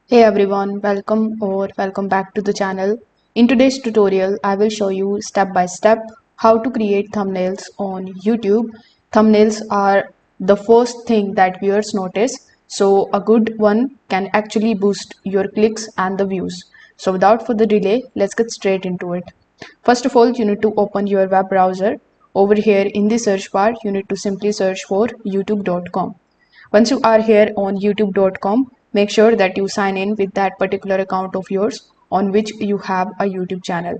Hey everyone, welcome back to the channel. In today's tutorial, I will show you step by step how to create thumbnails on YouTube. Thumbnails are the first thing that viewers notice, so a good one can actually boost your clicks and the views. So without further delay, let's get straight into it. First of all, you need to open your web browser. Over here in the search bar, you need to simply search for youtube.com. Once you are here on youtube.com, make sure that you sign in with that particular account of yours on which you have a YouTube channel.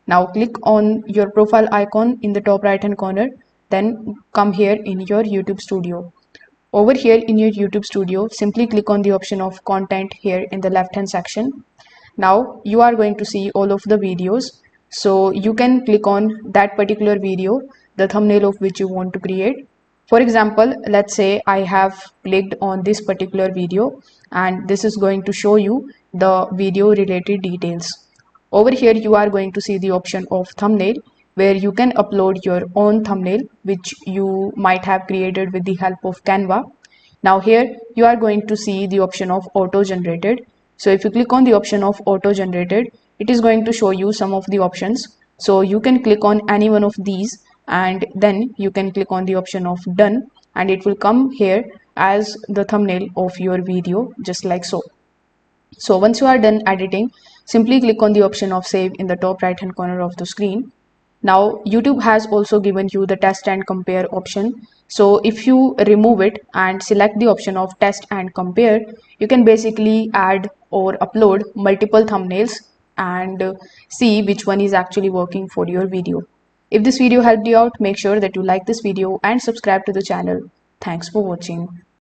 Now click on your profile icon in the top right hand corner, then come here in your YouTube studio. Over here in your YouTube studio, simply click on the option of content here in the left hand section. Now you are going to see all of the videos. So you can click on that particular video, the thumbnail of which you want to create. For example, let's say I have clicked on this particular video and this is going to show you the video related details. Over here you are going to see the option of thumbnail where you can upload your own thumbnail which you might have created with the help of Canva. Now here you are going to see the option of auto generated. So if you click on the option of auto generated, it is going to show you some of the options. So you can click on any one of these and then you can click on the option of done and it will come here as the thumbnail of your video, just like so. So once you are done editing, simply click on the option of save in the top right hand corner of the screen. Now YouTube has also given you the test and compare option. So if you remove it and select the option of test and compare, you can basically add or upload multiple thumbnails and see which one is actually working for your video. If this video helped you out, make sure that you like this video and subscribe to the channel. Thanks for watching.